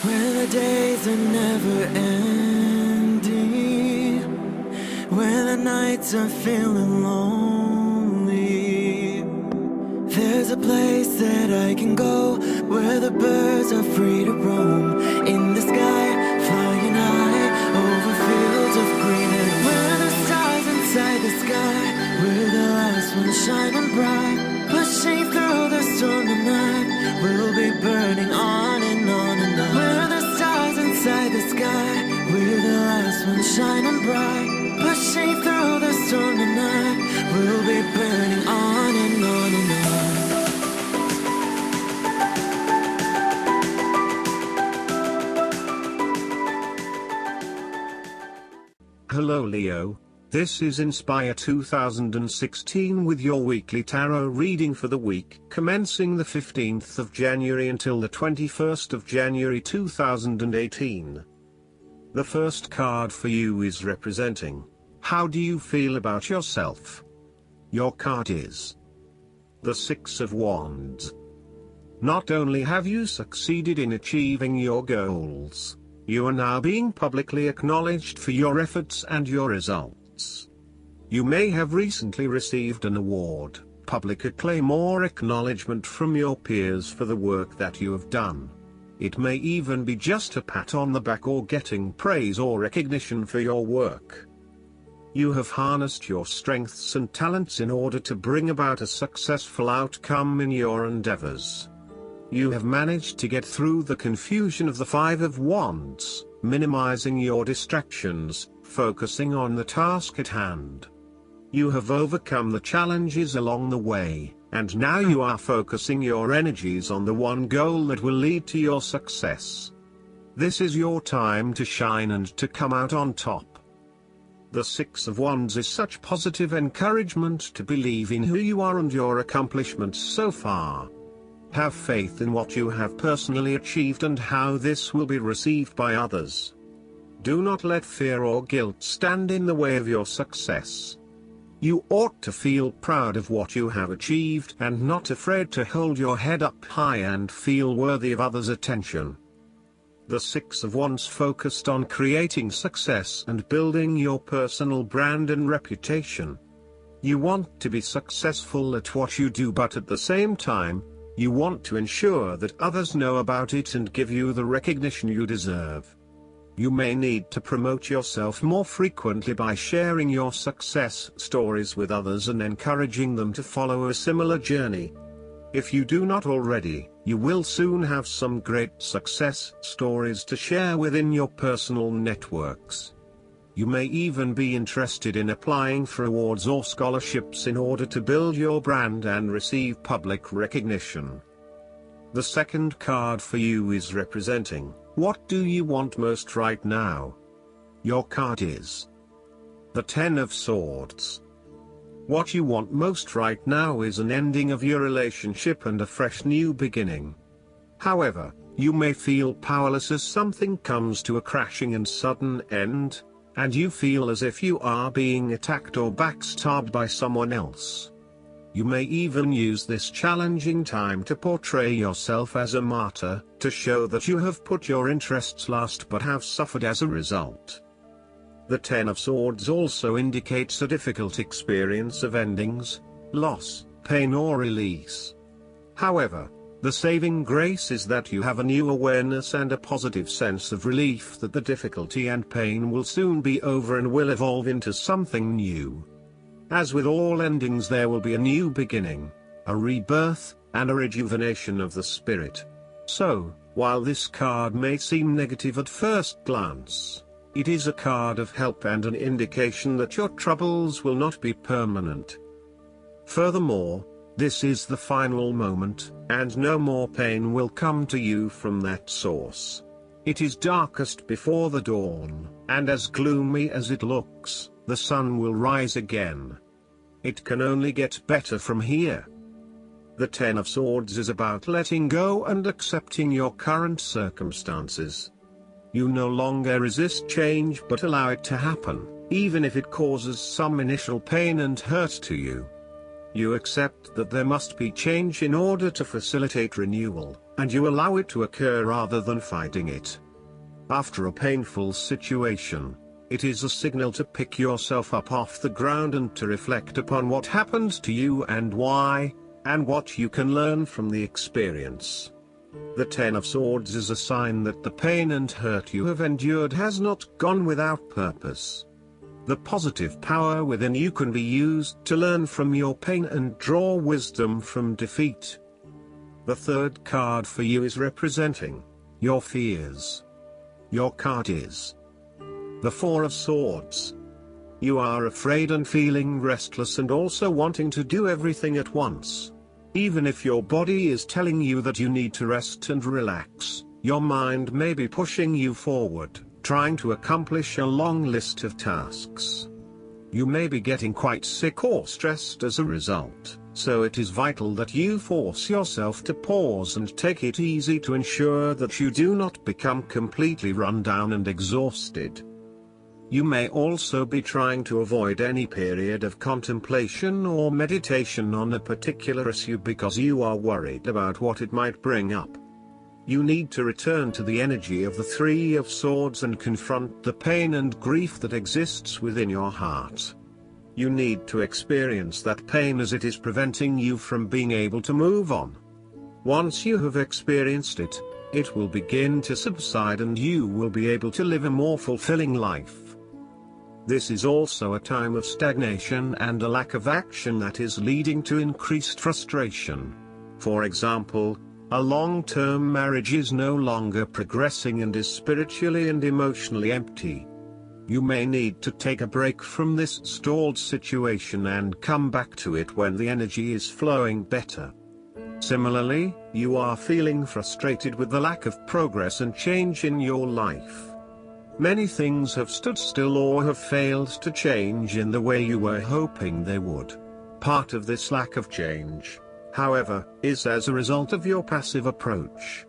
When the days are never ending, when the nights are feeling lonely, there's a place that I can go where the birds are free to roam. In the sky, flying high over fields of green. And where the stars inside the sky, where the last one's shining bright, pushing through the storm tonight, we'll be burning on and on and on. Where the stars inside the sky, where the last one's shining bright, pushing through the storm tonight, we'll be burning on and on and on. Hello Leo, this is Inspire 2016 with your weekly tarot reading for the week commencing the 15th of January until the 21st of January 2018. The first card for you is representing, how do you feel about yourself? Your card is the Six of Wands. Not only have you succeeded in achieving your goals, you are now being publicly acknowledged for your efforts and your results. You may have recently received an award, public acclaim or acknowledgement from your peers for the work that you have done. It may even be just a pat on the back or getting praise or recognition for your work. You have harnessed your strengths and talents in order to bring about a successful outcome in your endeavors. You have managed to get through the confusion of the Five of Wands, minimizing your distractions, focusing on the task at hand. You have overcome the challenges along the way, and now you are focusing your energies on the one goal that will lead to your success. This is your time to shine and to come out on top. The Six of Wands is such positive encouragement to believe in who you are and your accomplishments so far. Have faith in what you have personally achieved and how this will be received by others. Do not let fear or guilt stand in the way of your success. You ought to feel proud of what you have achieved and not afraid to hold your head up high and feel worthy of others' attention. The Six of Wands focused on creating success and building your personal brand and reputation. You want to be successful at what you do, but at the same time, you want to ensure that others know about it and give you the recognition you deserve. You may need to promote yourself more frequently by sharing your success stories with others and encouraging them to follow a similar journey. If you do not already, you will soon have some great success stories to share within your personal networks. You may even be interested in applying for awards or scholarships in order to build your brand and receive public recognition. The second card for you is representing, what do you want most right now? Your card is the Ten of Swords. What you want most right now is an ending of your relationship and a fresh new beginning. However, you may feel powerless as something comes to a crashing and sudden end, and you feel as if you are being attacked or backstabbed by someone else. You may even use this challenging time to portray yourself as a martyr, to show that you have put your interests last but have suffered as a result. The Ten of Swords also indicates a difficult experience of endings, loss, pain or release. However, the saving grace is that you have a new awareness and a positive sense of relief that the difficulty and pain will soon be over and will evolve into something new. As with all endings, there will be a new beginning, a rebirth, and a rejuvenation of the spirit. So, while this card may seem negative at first glance, it is a card of help and an indication that your troubles will not be permanent. Furthermore, this is the final moment, and no more pain will come to you from that source. It is darkest before the dawn, and as gloomy as it looks, the sun will rise again. It can only get better from here. The Ten of Swords is about letting go and accepting your current circumstances. You no longer resist change but allow it to happen, even if it causes some initial pain and hurt to you. You accept that there must be change in order to facilitate renewal, and you allow it to occur rather than fighting it. After a painful situation, it is a signal to pick yourself up off the ground and to reflect upon what happened to you and why, and what you can learn from the experience. The Ten of Swords is a sign that the pain and hurt you have endured has not gone without purpose. The positive power within you can be used to learn from your pain and draw wisdom from defeat. The third card for you is representing your fears. Your card is the Four of Swords. You are afraid and feeling restless and also wanting to do everything at once. Even if your body is telling you that you need to rest and relax, your mind may be pushing you forward, trying to accomplish a long list of tasks. You may be getting quite sick or stressed as a result, so it is vital that you force yourself to pause and take it easy to ensure that you do not become completely run down and exhausted. You may also be trying to avoid any period of contemplation or meditation on a particular issue because you are worried about what it might bring up. You need to return to the energy of the Three of Swords and confront the pain and grief that exists within your heart. You need to experience that pain as it is preventing you from being able to move on. Once you have experienced it, it will begin to subside and you will be able to live a more fulfilling life. This is also a time of stagnation and a lack of action that is leading to increased frustration. For example, a long-term marriage is no longer progressing and is spiritually and emotionally empty. You may need to take a break from this stalled situation and come back to it when the energy is flowing better. Similarly, you are feeling frustrated with the lack of progress and change in your life. Many things have stood still or have failed to change in the way you were hoping they would. Part of this lack of change, however, is as a result of your passive approach.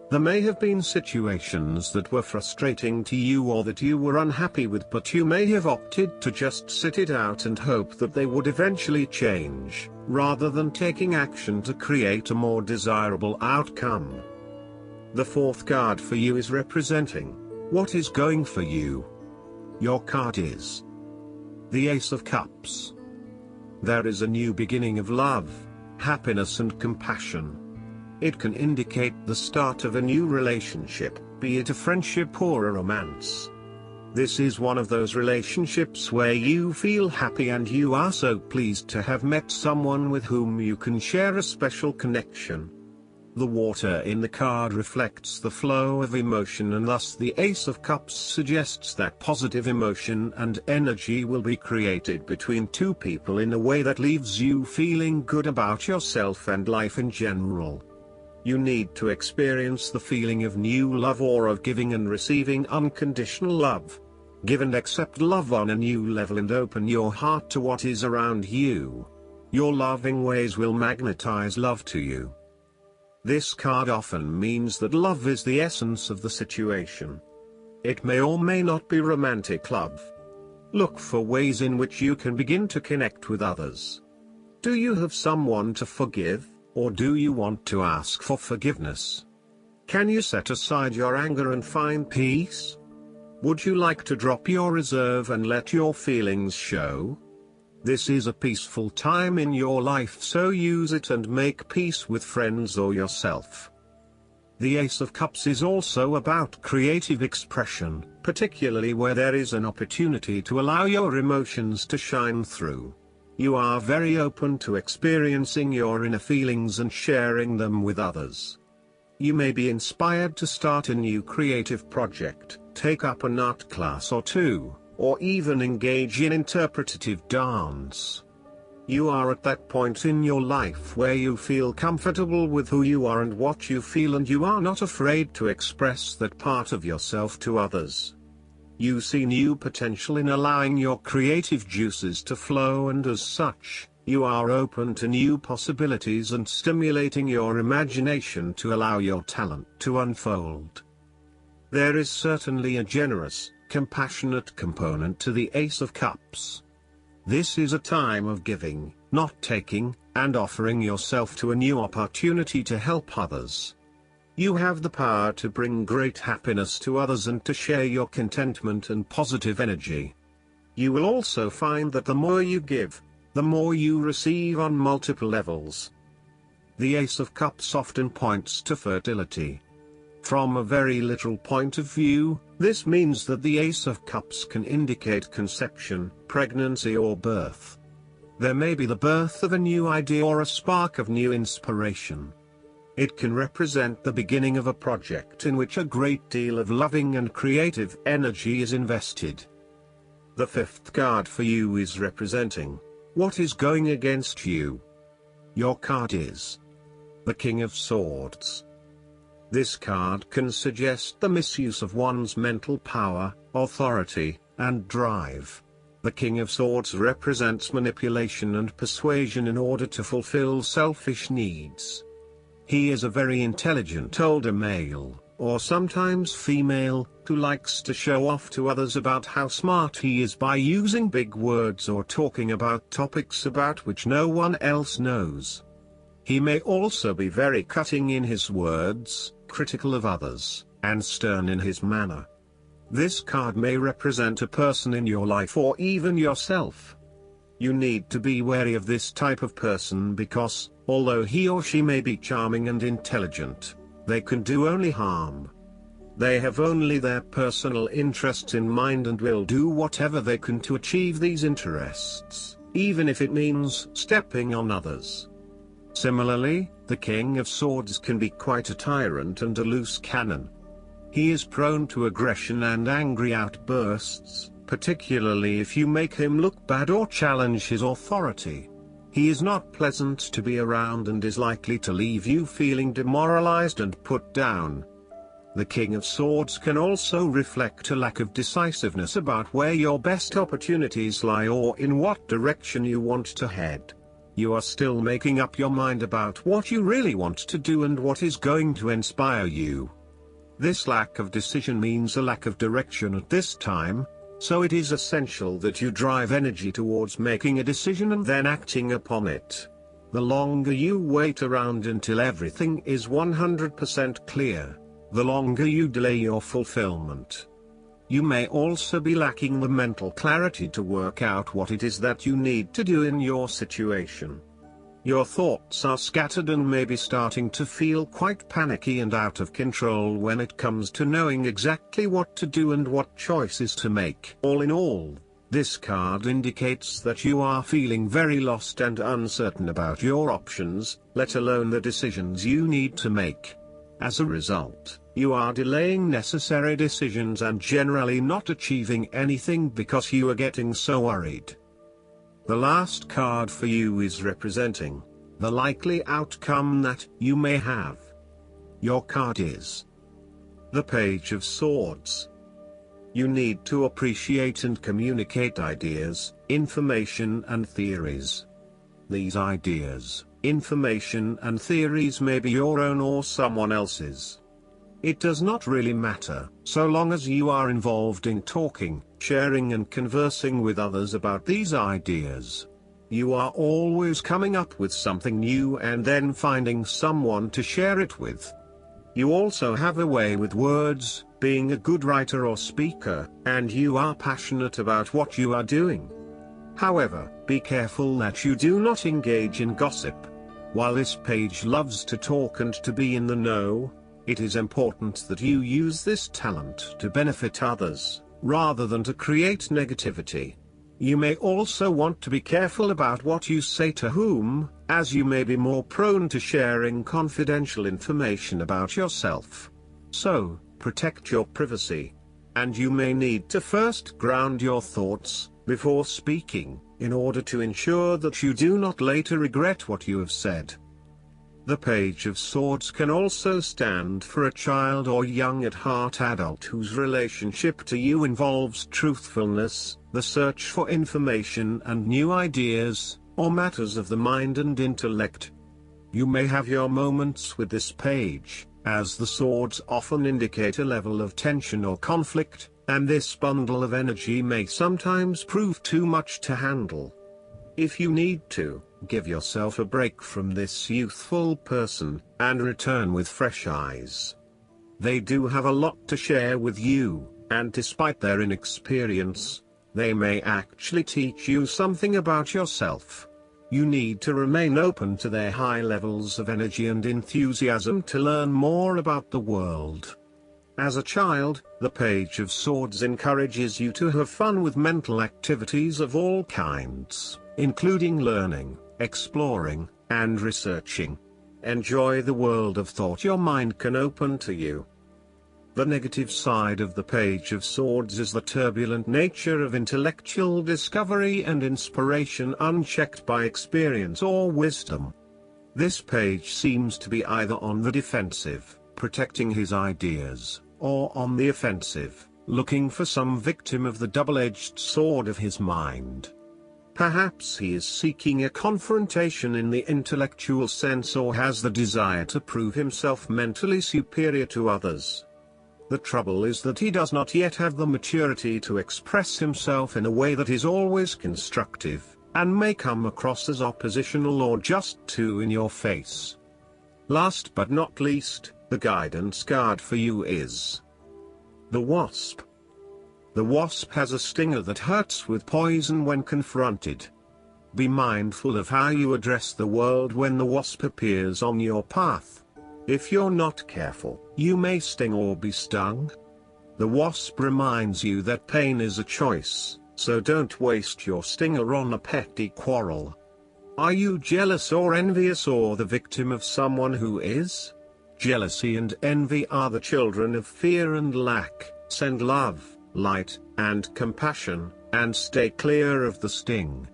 There may have been situations that were frustrating to you or that you were unhappy with, but you may have opted to just sit it out and hope that they would eventually change, rather than taking action to create a more desirable outcome. The fourth card for you is representing what is going for you. Your card is the Ace of Cups. There is a new beginning of love, happiness and compassion. It can indicate the start of a new relationship, be it a friendship or a romance. This is one of those relationships where you feel happy and you are so pleased to have met someone with whom you can share a special connection. The water in the card reflects the flow of emotion, and thus the Ace of Cups suggests that positive emotion and energy will be created between two people in a way that leaves you feeling good about yourself and life in general. You need to experience the feeling of new love or of giving and receiving unconditional love. Give and accept love on a new level and open your heart to what is around you. Your loving ways will magnetize love to you. This card often means that love is the essence of the situation. It may or may not be romantic love. Look for ways in which you can begin to connect with others. Do you have someone to forgive, or do you want to ask for forgiveness? Can you set aside your anger and find peace? Would you like to drop your reserve and let your feelings show? This is a peaceful time in your life, so use it and make peace with friends or yourself. The Ace of Cups is also about creative expression, particularly where there is an opportunity to allow your emotions to shine through. You are very open to experiencing your inner feelings and sharing them with others. You may be inspired to start a new creative project, take up an art class or two, or even engage in interpretative dance. You are at that point in your life where you feel comfortable with who you are and what you feel, and you are not afraid to express that part of yourself to others. You see new potential in allowing your creative juices to flow, and as such, you are open to new possibilities and stimulating your imagination to allow your talent to unfold. There is certainly a generous, compassionate component to the Ace of Cups. This is a time of giving, not taking, and offering yourself to a new opportunity to help others. You have the power to bring great happiness to others and to share your contentment and positive energy. You will also find that the more you give, the more you receive on multiple levels. The Ace of Cups often points to fertility. From a very literal point of view, this means that the Ace of Cups can indicate conception, pregnancy or birth. There may be the birth of a new idea or a spark of new inspiration. It can represent the beginning of a project in which a great deal of loving and creative energy is invested. The fifth card for you is representing what is going against you. Your card is the King of Swords. This card can suggest the misuse of one's mental power, authority, and drive. The King of Swords represents manipulation and persuasion in order to fulfill selfish needs. He is a very intelligent older male, or sometimes female, who likes to show off to others about how smart he is by using big words or talking about topics about which no one else knows. He may also be very cutting in his words, critical of others, and stern in his manner. This card may represent a person in your life or even yourself. You need to be wary of this type of person because, although he or she may be charming and intelligent, they can do only harm. They have only their personal interests in mind and will do whatever they can to achieve these interests, even if it means stepping on others. Similarly, the King of Swords can be quite a tyrant and a loose cannon. He is prone to aggression and angry outbursts, particularly if you make him look bad or challenge his authority. He is not pleasant to be around and is likely to leave you feeling demoralized and put down. The King of Swords can also reflect a lack of decisiveness about where your best opportunities lie or in what direction you want to head. You are still making up your mind about what you really want to do and what is going to inspire you. This lack of decision means a lack of direction at this time, so it is essential that you drive energy towards making a decision and then acting upon it. The longer you wait around until everything is 100% clear, the longer you delay your fulfillment. You may also be lacking the mental clarity to work out what it is that you need to do in your situation. Your thoughts are scattered and may be starting to feel quite panicky and out of control when it comes to knowing exactly what to do and what choices to make. All in all, this card indicates that you are feeling very lost and uncertain about your options, let alone the decisions you need to make. As a result, you are delaying necessary decisions and generally not achieving anything because you are getting so worried. The last card for you is representing the likely outcome that you may have. Your card is the Page of Swords. You need to appreciate and communicate ideas, information and theories. These ideas, information and theories may be your own or someone else's. It does not really matter, so long as you are involved in talking, sharing and conversing with others about these ideas. You are always coming up with something new and then finding someone to share it with. You also have a way with words, being a good writer or speaker, and you are passionate about what you are doing. However, be careful that you do not engage in gossip. While this page loves to talk and to be in the know, it is important that you use this talent to benefit others, rather than to create negativity. You may also want to be careful about what you say to whom, as you may be more prone to sharing confidential information about yourself. So, protect your privacy. And you may need to first ground your thoughts, before speaking, in order to ensure that you do not later regret what you have said. The Page of Swords can also stand for a child or young at heart adult whose relationship to you involves truthfulness, the search for information and new ideas, or matters of the mind and intellect. You may have your moments with this page, as the swords often indicate a level of tension or conflict, And this bundle of energy may sometimes prove too much to handle. If you need to, give yourself a break from this youthful person, and return with fresh eyes. They do have a lot to share with you, and despite their inexperience, they may actually teach you something about yourself. You need to remain open to their high levels of energy and enthusiasm to learn more about the world. As a child, the Page of Swords encourages you to have fun with mental activities of all kinds, including learning, exploring, and researching. Enjoy the world of thought your mind can open to you. The negative side of the Page of Swords is the turbulent nature of intellectual discovery and inspiration unchecked by experience or wisdom. This page seems to be either on the defensive, protecting his ideas, or on the offensive, looking for some victim of the double-edged sword of his mind. Perhaps he is seeking a confrontation in the intellectual sense or has the desire to prove himself mentally superior to others. The trouble is that he does not yet have the maturity to express himself in a way that is always constructive, and may come across as oppositional or just too in your face. Last but not least, the guidance card for you is the Wasp. The Wasp has a stinger that hurts with poison when confronted. Be mindful of how you address the world when the Wasp appears on your path. If you're not careful, you may sting or be stung. The Wasp reminds you that pain is a choice, so don't waste your stinger on a petty quarrel. Are you jealous or envious or the victim of someone who is? Jealousy and envy are the children of fear and lack. Send love, light, and compassion, and stay clear of the sting.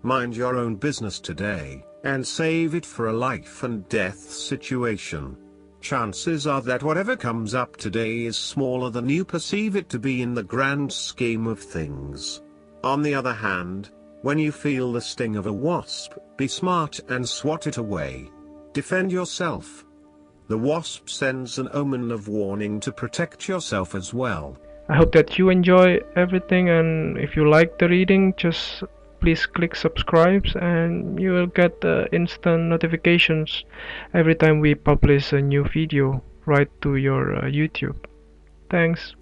Mind your own business today, and save it for a life and death situation. Chances are that whatever comes up today is smaller than you perceive it to be in the grand scheme of things. On the other hand, when you feel the sting of a wasp, be smart and swat it away. Defend yourself. The wasp sends an omen of warning to protect yourself as well. I hope that you enjoy everything, and if you like the reading, just please click subscribe and you will get instant notifications every time we publish a new video right to your YouTube. Thanks.